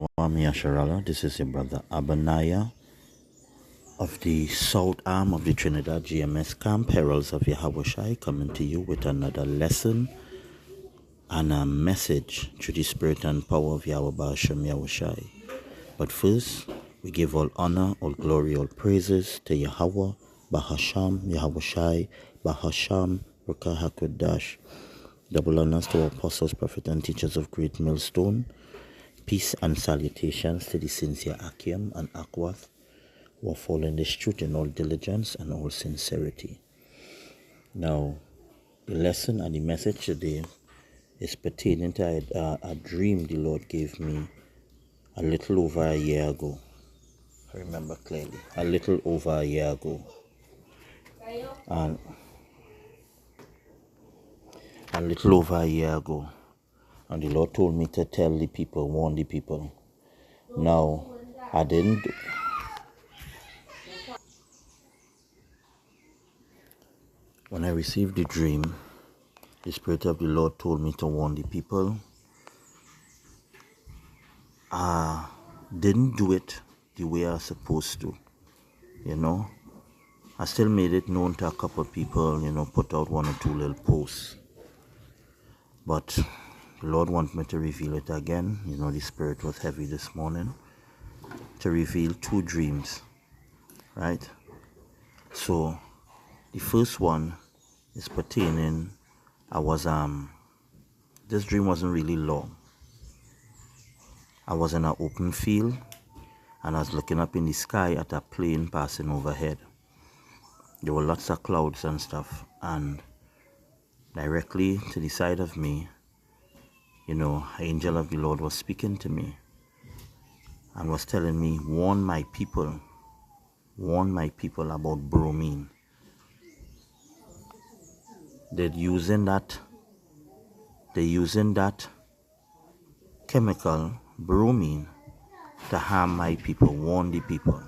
Kwame Asharala. This is your brother Abanaya of the South Arm of the Trinidad GMS Camp, Heralds of Yahushai, coming to you with another lesson and a message through the spirit and power of Yahweh Ba'ashem Yahushai. But first, we give all honor, all glory, all praises to Yahweh Bahasham Yahushai Bahasham Ruka HaKodash. Double honors to our apostles, prophets, and teachers of Great Millstone. Peace and salutations to the sincere Akim and Akwath who are following this truth in all diligence and all sincerity. Now, the lesson and the message today is pertaining to a dream the Lord gave me a little over a year ago. I remember clearly, a little over a year ago. And a little over a year ago. And the Lord told me to tell the people, warn the people. Now, I didn't. When I received the dream, the Spirit of the Lord told me to warn the people. I didn't do it the way I was supposed to, I still made it known to a couple of people, put out one or two little posts. But the Lord wanted me to reveal it again. The Spirit was heavy this morning to reveal two dreams, right? So the first one is pertaining, this dream wasn't really long. I was in an open field and I was looking up in the sky at a plane passing overhead. There were lots of clouds and stuff, and directly to the side of me, an angel of the Lord was speaking to me and was telling me, warn my people about bromine. They're using that chemical, bromine, to harm my people, warn the people,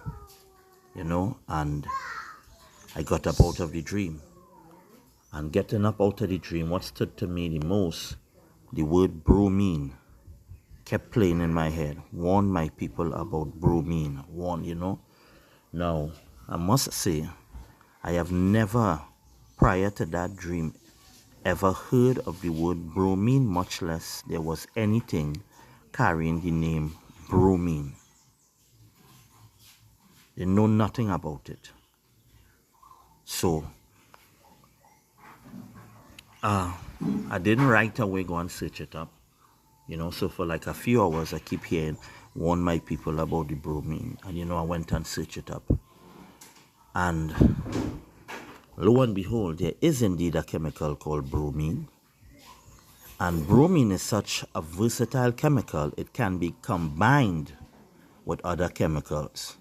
and I got up out of the dream. And getting up out of the dream, what stood to me the most, the word bromine kept playing in my head. Warn my people about bromine. Now, I must say, I have never, prior to that dream, ever heard of the word bromine, much less there was anything carrying the name bromine. They know nothing about it. So, I didn't right away go and search it up. So for like a few hours, I keep hearing, warn my people about the bromine. And, I went and searched it up. And lo and behold, there is indeed a chemical called bromine. And bromine is such a versatile chemical, it can be combined with other chemicals.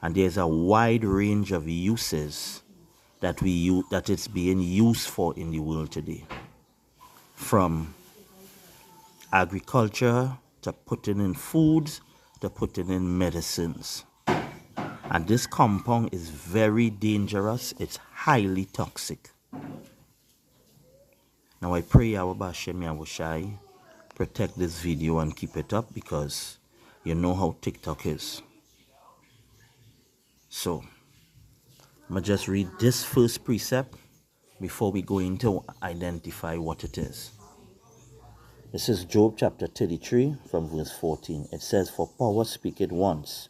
And there's a wide range of uses that it's being used for in the world today. From agriculture to putting in foods to putting in medicines. And this compound is very dangerous. It's highly toxic. Now I pray Yahweh Ba'ashem Yahushai protect this video and keep it up, because you know how TikTok is. So I'm going to just read this first precept before we go into identify what it is. This is Job chapter 33 from verse 14. It says, for power speaketh once,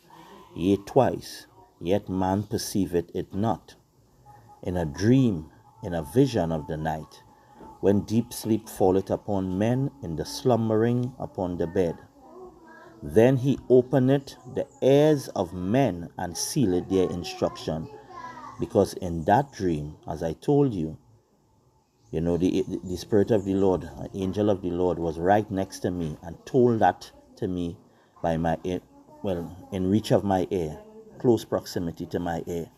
yea twice, yet man perceiveth it not. In a dream, in a vision of the night, when deep sleep falleth upon men, in the slumbering upon the bed. Then he openeth the ears of men and sealeth their instruction. Because in that dream, as I told you, the Spirit of the Lord, an angel of the Lord, was right next to me and told that to me by my ear, in reach of my ear, close proximity to my ear,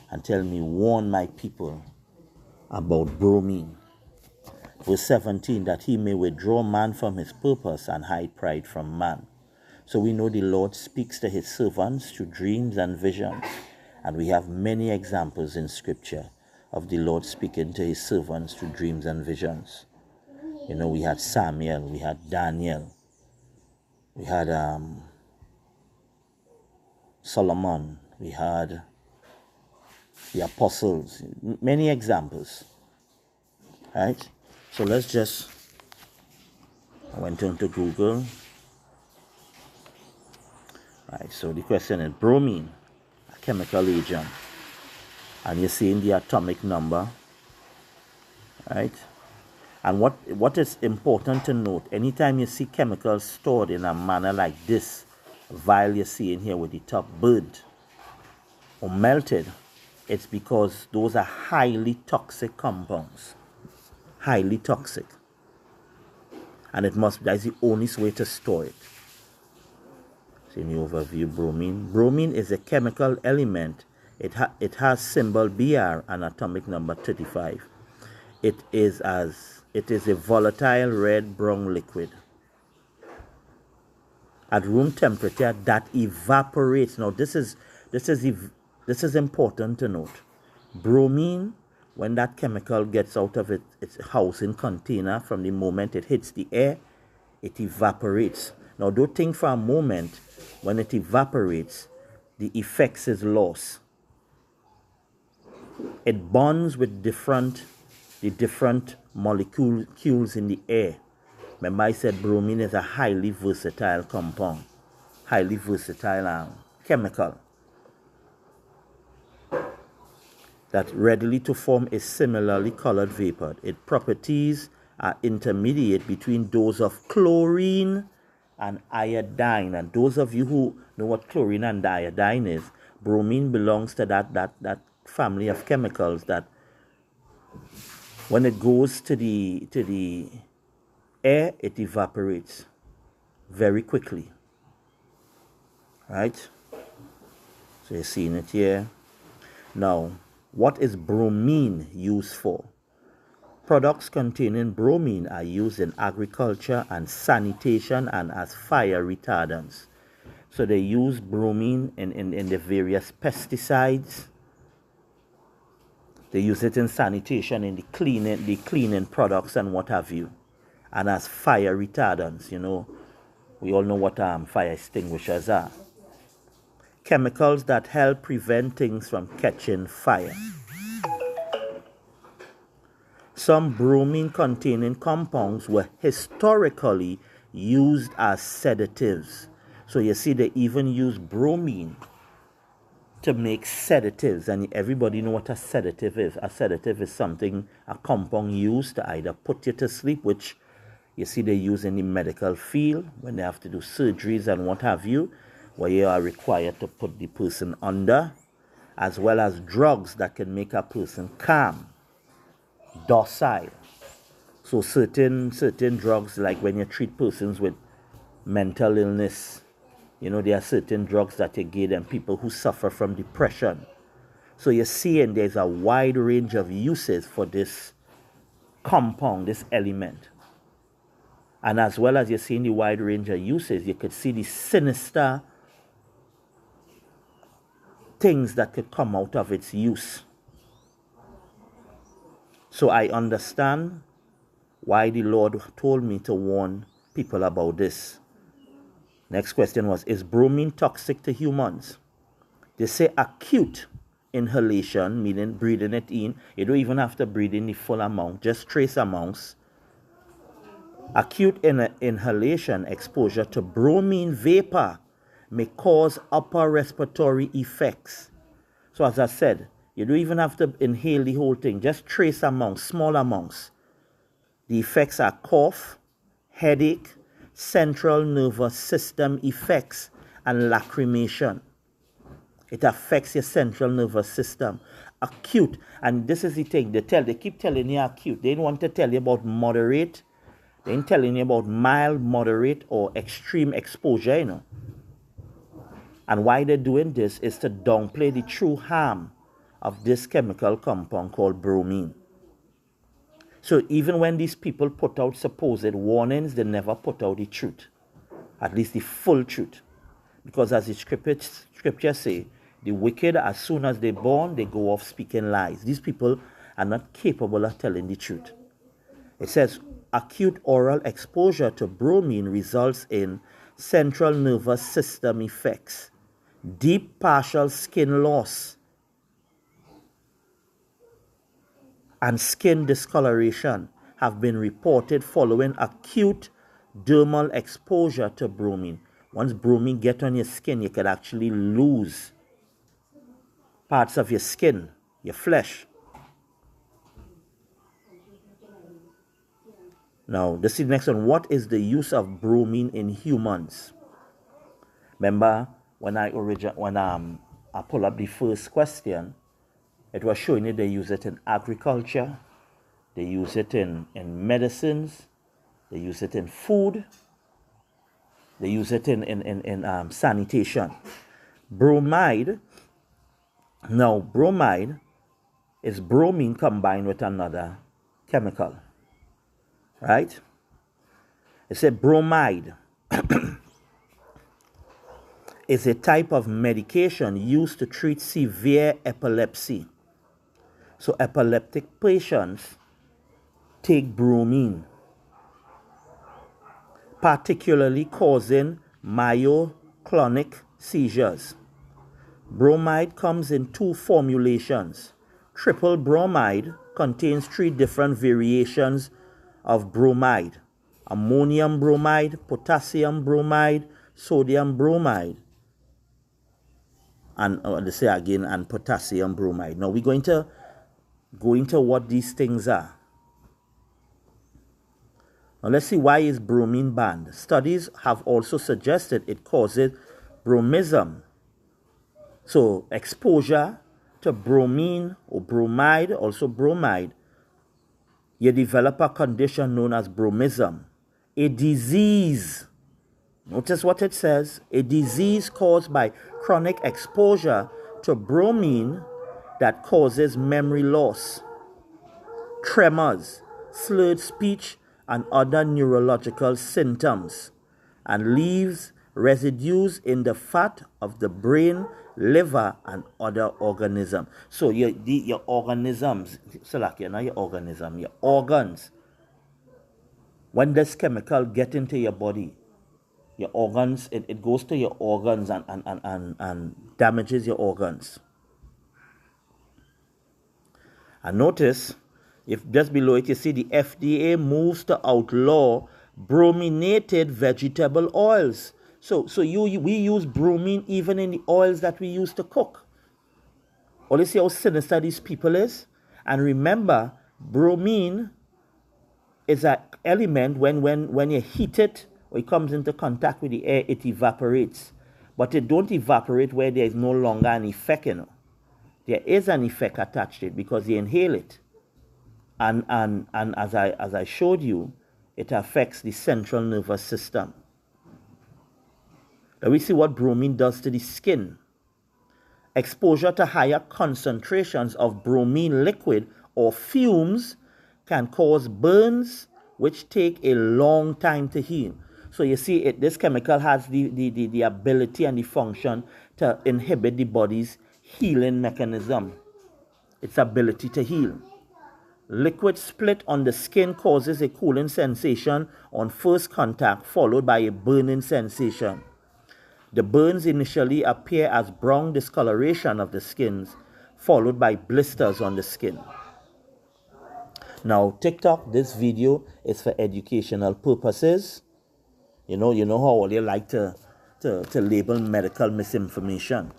and tell me, warn my people about bromine. Verse 17, that he may withdraw man from his purpose and hide pride from man. So we know the Lord speaks to his servants through dreams and visions. And we have many examples in Scripture of the Lord speaking to his servants through dreams and visions. We had Samuel, we had Daniel, We had Solomon. We had the apostles. Many examples. Right? So let's just, I went into Google. Right, so the question is bromine, a chemical agent. And you're seeing the atomic number. Right? And what is important to note, anytime you see chemicals stored in a manner like this, vial you're seeing here with the top burnt or melted, it's because those are highly toxic compounds. Highly toxic. And that's the only way to store it. So in the overview, bromine. Bromine is a chemical element. It has symbol Br and atomic number 35. It is a volatile red-brown liquid. At room temperature, that evaporates. Now, this is important to note. Bromine, when that chemical gets out of its housing container, from the moment it hits the air, it evaporates. Now, don't think for a moment when it evaporates, the effects is lost. It bonds with the different molecules in the air. Remember I said bromine is a highly versatile compound, highly versatile chemical that readily to form a similarly colored vapor. Its properties are intermediate between those of chlorine and iodine. And those of you who know what chlorine and iodine is, bromine belongs to that family of chemicals that when it goes to the air, it evaporates very quickly. Right? So you're seeing it here. Now, what is bromine used for? Products containing bromine are used in agriculture and sanitation and as fire retardants. So they use bromine in the various pesticides. They use it in sanitation, in the cleaning products and what have you. And as fire retardants, we all know what fire extinguishers are. Chemicals that help prevent things from catching fire. Some bromine-containing compounds were historically used as sedatives. So you see they even use bromine to make sedatives, and everybody know what a sedative is. A sedative is a compound used to either put you to sleep, which you see they use in the medical field when they have to do surgeries and what have you, where you are required to put the person under, as well as drugs that can make a person calm, docile. So certain drugs, like when you treat persons with mental illness, there are certain drugs that you give them people who suffer from depression. So you're seeing there's a wide range of uses for this compound, this element. And as well as you're seeing the wide range of uses, you could see the sinister things that could come out of its use. So I understand why the Lord told me to warn people about this. Next question was, is bromine toxic to humans? They say acute inhalation, meaning breathing it in. You don't even have to breathe in the full amount, just trace amounts. Acute inhalation exposure to bromine vapor may cause upper respiratory effects. So as I said, you don't even have to inhale the whole thing, just trace amounts, small amounts. The effects are cough, headache, central nervous system effects, and lacrimation. It affects your central nervous system. Acute, and this is the thing, they keep telling you acute. They don't want to tell you about moderate. They ain't telling you about mild, moderate, or extreme exposure, And why they're doing this is to downplay the true harm of this chemical compound called bromine. So even when these people put out supposed warnings, they never put out the truth, at least the full truth. Because as the scriptures say, the wicked, as soon as they're born, they go off speaking lies. These people are not capable of telling the truth. It says, acute oral exposure to bromine results in central nervous system effects. Deep partial skin loss and skin discoloration have been reported following acute dermal exposure to bromine. Once bromine gets on your skin, you can actually lose parts of your skin, your flesh. Now, this is the next one. What is the use of bromine in humans? Remember, when I pull up the first question, it was showing you they use it in agriculture, they use it in medicines, they use it in food, they use it in sanitation. Bromide, now bromide is bromine combined with another chemical, right? It said bromide is a type of medication used to treat severe epilepsy. So epileptic patients take bromine, particularly causing myoclonic seizures. Bromide comes in 2 formulations. Triple bromide contains 3 different variations of bromide: ammonium bromide, potassium bromide, sodium bromide, and and potassium bromide. Now we're going to go into what these things are. Now let's see, why is bromine banned? Studies have also suggested it causes bromism. So exposure to bromine or bromide, also bromide, you develop a condition known as bromism, a disease. Notice what it says: a disease caused by chronic exposure to bromine that causes memory loss, tremors, slurred speech, and other neurological symptoms, and leaves residues in the fat of the brain, liver, and other organisms. So your organisms, so like not your organism, your organs, when this chemical get into your body, your organs, it goes to your organs and damages your organs. And notice, if just below it you see the FDA moves to outlaw brominated vegetable oils. So we use bromine even in the oils that we use to cook. All you see how sinister these people is? And remember, bromine is an element when you heat it or it comes into contact with the air, it evaporates. But it don't evaporate where there is no longer an effect, you know. There is an effect attached to it because you inhale it. And as I showed you, it affects the central nervous system. Now we see what bromine does to the skin. Exposure to higher concentrations of bromine liquid or fumes can cause burns which take a long time to heal. So you see, this chemical has the ability and the function to inhibit the body's healing mechanism, its ability to heal. Liquid split on the skin causes a cooling sensation on first contact, followed by a burning sensation. The burns initially appear as brown discoloration of the skins, followed by blisters on the skin. Now, TikTok, this video is for educational purposes. You know how all they like to label medical misinformation.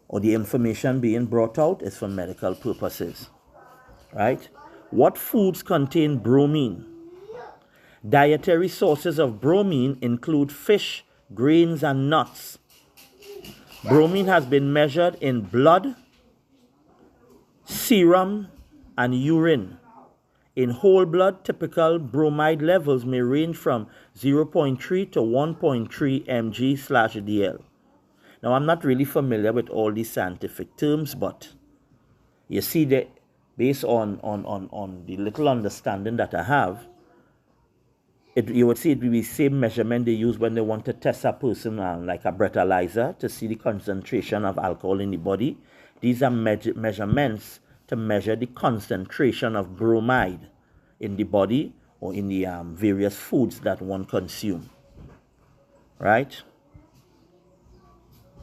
Or the information being brought out is for medical purposes. Right? What foods contain bromine? Dietary sources of bromine include fish, grains, and nuts. Bromine has been measured in blood, serum, and urine. In whole blood, typical bromide levels may range from 0.3 to 1.3 mg/dl. Now, I'm not really familiar with all these scientific terms, but you see that based on the little understanding that I have, you would see it will be the same measurement they use when they want to test a person like a breathalyzer to see the concentration of alcohol in the body. These are measurements to measure the concentration of bromide in the body or in the various foods that one consumes. right?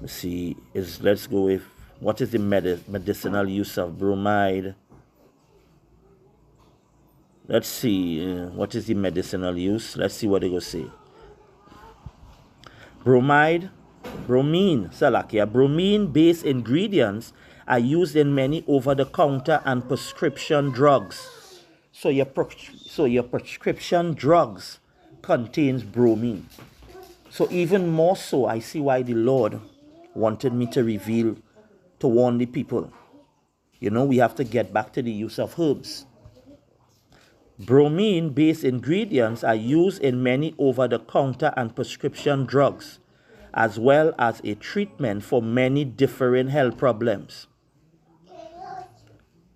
Let's see, let's go with what is the medicinal use of bromide. Let's see, what is the medicinal use? Let's see what they go say. Bromine-based ingredients are used in many over-the-counter and prescription drugs. So your prescription drugs contains bromine. So even more so, I see why the Lord wanted me to reveal, to warn the people. You know, we have to get back to the use of herbs. Bromine-based ingredients are used in many over-the-counter and prescription drugs, as well as a treatment for many different health problems.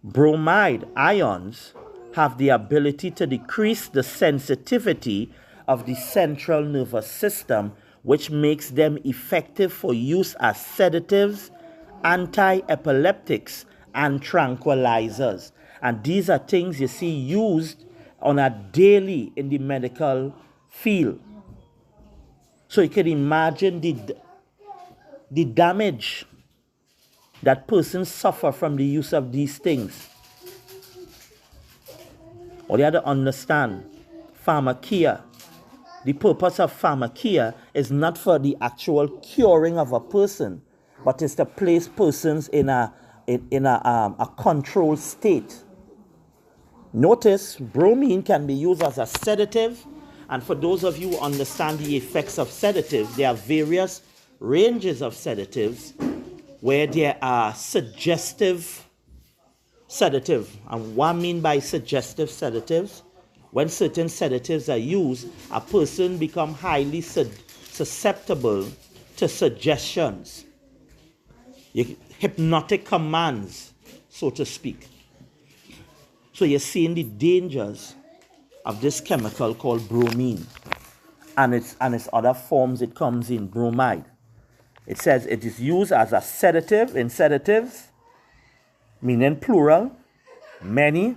Bromide ions have the ability to decrease the sensitivity of the central nervous system, which makes them effective for use as sedatives, anti-epileptics, and tranquilizers. And these are things you see used on a daily in the medical field. So you can imagine the damage that persons suffer from the use of these things. Or you have to understand, pharmakia, the purpose of pharmakia is not for the actual curing of a person, but it's to place persons in a controlled state. Notice, bromine can be used as a sedative, and for those of you who understand the effects of sedatives, there are various ranges of sedatives where there are suggestive sedative. And what I mean by suggestive sedatives, when certain sedatives are used, a person becomes highly susceptible to suggestions, hypnotic commands, so to speak. So you're seeing the dangers of this chemical called bromine and its other forms it comes in, bromide. It says it is used as a sedative in sedatives, meaning plural, many,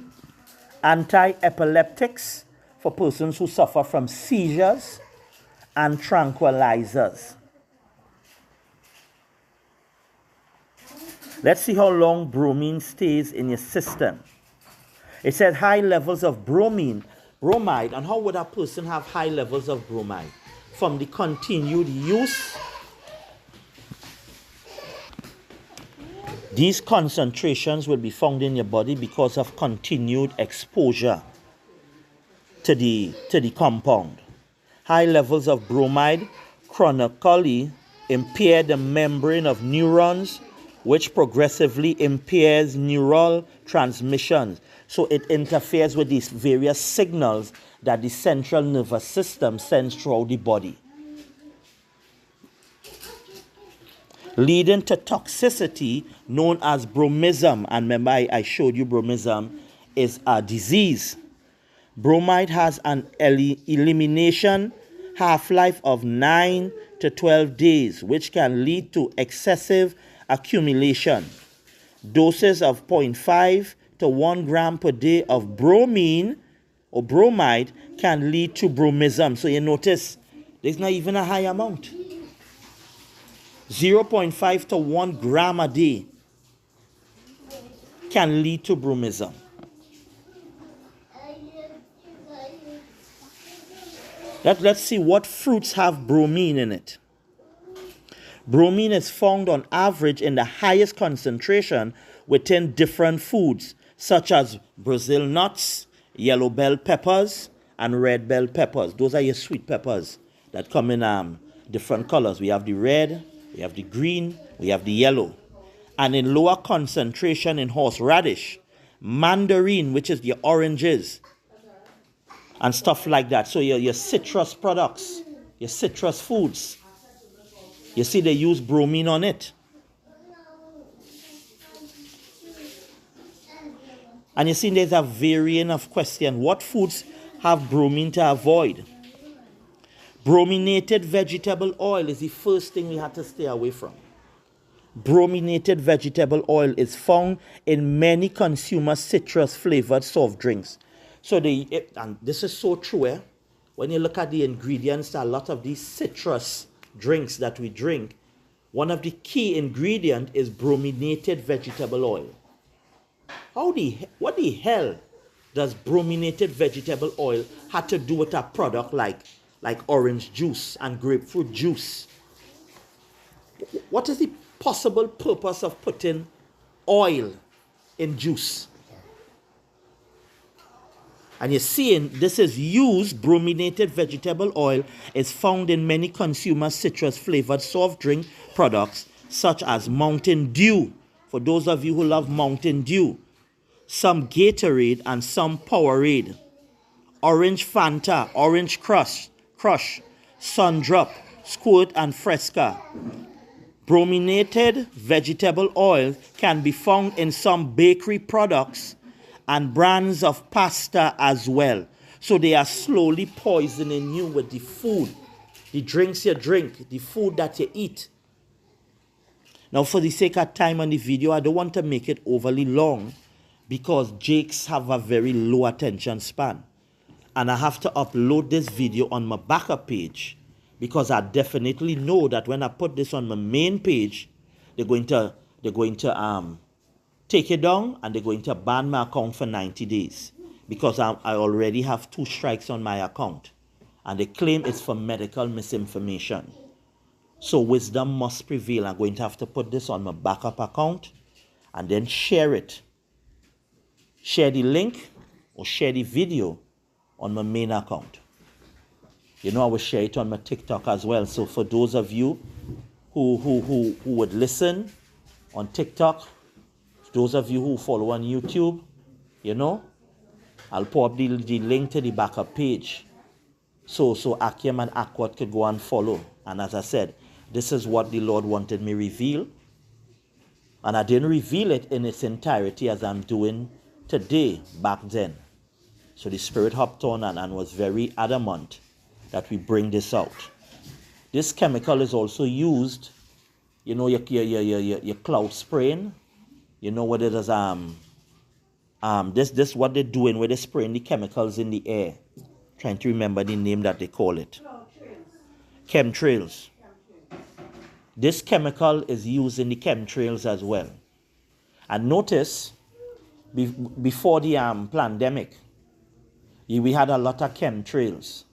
anti-epileptics for persons who suffer from seizures, and tranquilizers. Let's see how long bromine stays in your system. It said high levels of bromide. And how would a person have high levels of bromide? From the continued use. These concentrations will be found in your body because of continued exposure to the compound. High levels of bromide chronically impair the membrane of neurons, which progressively impairs neural transmissions. So it interferes with these various signals that the central nervous system sends throughout the body, leading to toxicity known as bromism. And remember, I showed you bromism is a disease. Bromide has an elimination half-life of 9 to 12 days, which can lead to excessive accumulation. Doses of 0.5 to 1 gram per day of bromine or bromide can lead to bromism. So you notice there's not even a high amount. 0.5 to 1 gram a day can lead to bromism. Let's see what fruits have bromine in it. Bromine is found on average in the highest concentration within different foods, such as Brazil nuts, yellow bell peppers, and red bell peppers. Those are your sweet peppers that come in different colors. We have the red, we have the green, we have the yellow. And in lower concentration in horseradish, mandarin, which is the oranges, and stuff like that. So your citrus products, your citrus foods, you see they use bromine on it. And you see there's a variant of question. What foods have bromine to avoid? Brominated vegetable oil is the first thing we have to stay away from. Brominated vegetable oil is found in many consumer citrus flavored soft drinks. So and this is so true, when you look at the ingredients, a lot of these citrus drinks that we drink, one of the key ingredient is brominated vegetable oil. What the hell does brominated vegetable oil have to do with a product like orange juice and grapefruit juice? What is the possible purpose of putting oil in juice? And you're seeing this is used, brominated vegetable oil is found in many consumer citrus flavored soft drink products such as Mountain Dew. For those of you who love Mountain Dew, some Gatorade and some Powerade, Orange Fanta, Orange Crush, Sundrop, Squirt and Fresca. Brominated vegetable oil can be found in some bakery products and brands of pasta as well. So they are slowly poisoning you with the food, the drinks you drink, the food that you eat. Now, for the sake of time on the video, I don't want to make it overly long because Jakes have a very low attention span. And I have to upload this video on my backup page because I definitely know that when I put this on my main page, they're going to take it down and they're going to ban my account for 90 days because I already have 2 strikes on my account and they claim it's for medical misinformation. So wisdom must prevail. I'm going to have to put this on my backup account and then share it. Share the link or share the video on my main account. You know, I will share it on my TikTok as well. So for those of you who would listen on TikTok, those of you who follow on YouTube, you know, I'll put up the link to the backup page. So Akim and Akwat could go and follow. And as I said, this is what the Lord wanted me reveal. And I didn't reveal it in its entirety as I'm doing today, back then. So the Spirit hopped on and was very adamant that we bring this out. This chemical is also used, you know, your cloud spraying. You know what it is, this what they're doing where they're spraying the chemicals in the air. Trying to remember the name that they call it. Chemtrails. This chemical is used in the chemtrails as well. And notice, before the pandemic, we had a lot of chemtrails.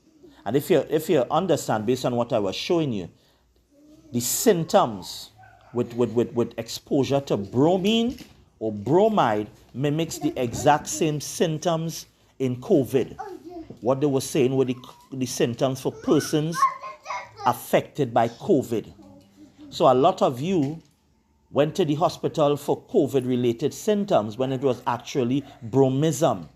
And if you understand, based on what I was showing you, the symptoms with exposure to bromine or bromide mimics the exact same symptoms in COVID. What they were saying were the symptoms for persons affected by COVID. So a lot of you went to the hospital for COVID-related symptoms when it was actually bromism.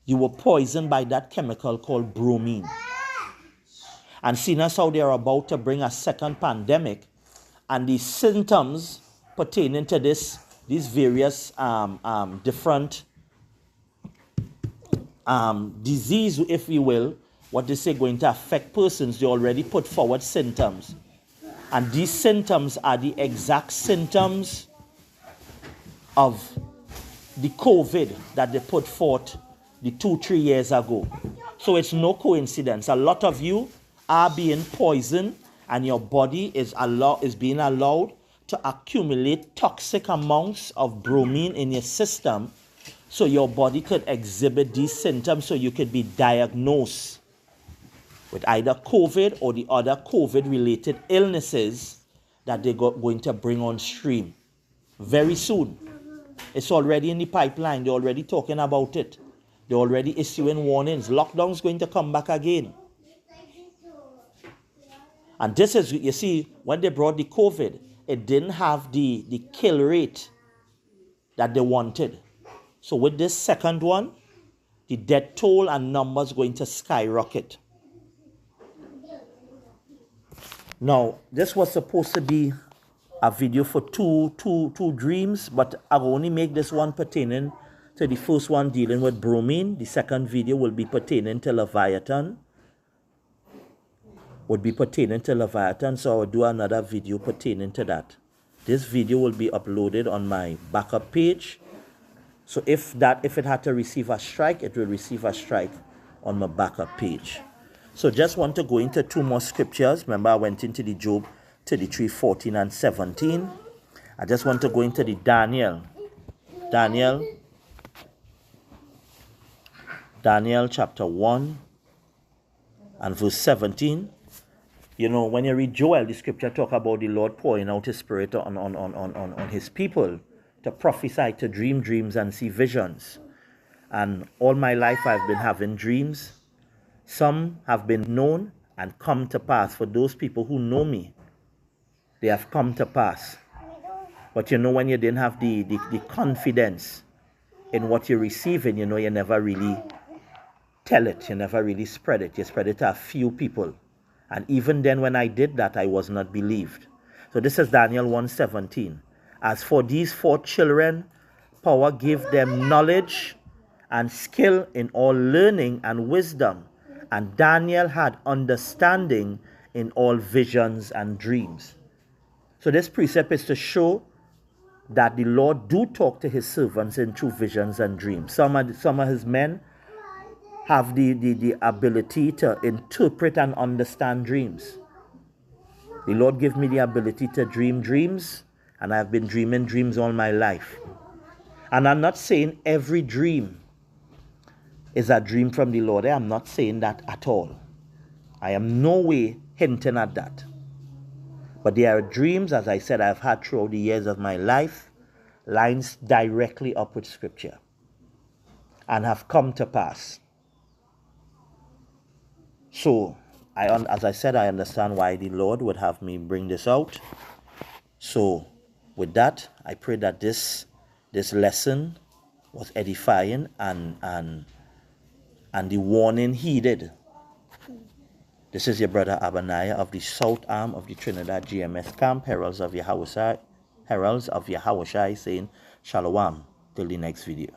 You were poisoned by that chemical called bromine. And seeing as how they are about to bring a second pandemic, and the symptoms pertaining to these various different disease, if you will, what they say going to affect persons, they already put forward symptoms. And these symptoms are the exact symptoms of the COVID that they put forth the 2-3 years ago. So it's no coincidence. A lot of you are being poisoned and your body is being allowed to accumulate toxic amounts of bromine in your system so your body could exhibit these symptoms so you could be diagnosed with either COVID or the other COVID-related illnesses that they're going to bring on stream very soon. It's already in the pipeline. They're already talking about it. They're already issuing warnings. Lockdown's going to come back again. And this is, you see, when they brought the COVID, it didn't have the kill rate that they wanted. So with this second one, the death toll and numbers going to skyrocket. Now, this was supposed to be a video for two dreams, but I will only make this one pertaining to the first one dealing with bromine. The second video will be pertaining to Leviathan. So I will do another video pertaining to that. This video will be uploaded on my backup page. So if it had to receive a strike, it will receive a strike on my backup page. So just want to go into two more scriptures. Remember, I went into the Job 33, 14 and 17. I just want to go into the Daniel chapter 1 and verse 17. You know, when you read Joel, the scripture talk about the Lord pouring out his spirit on his people to prophesy, to dream dreams and see visions. And all my life I've been having dreams. Some have been known and come to pass. For those people who know me, they have come to pass. But you know, when you didn't have the confidence in what you're receiving, you know, you never really tell it. You never really spread it. You spread it to a few people. And even then, when I did that, I was not believed. So this is Daniel 1:17. As for these 4 children, power give them knowledge and skill in all learning and wisdom. And Daniel had understanding in all visions and dreams. So this precept is to show that the Lord do talk to his servants in true visions and dreams. Some of his men have the ability to interpret and understand dreams. The Lord gave me the ability to dream dreams, and I've been dreaming dreams all my life. And I'm not saying every dream is a dream from the Lord. I am not saying that at all. I am no way hinting at that. But there are dreams, as I said, I've had throughout the years of my life, lines directly up with scripture, and have come to pass. So, as I said, I understand why the Lord would have me bring this out. So, with that, I pray that this lesson was edifying and the warning heeded. This is your brother Abaniah of the South Arm of the Trinidad GMS Camp, Heralds of Yahushai, saying Shalom till the next video.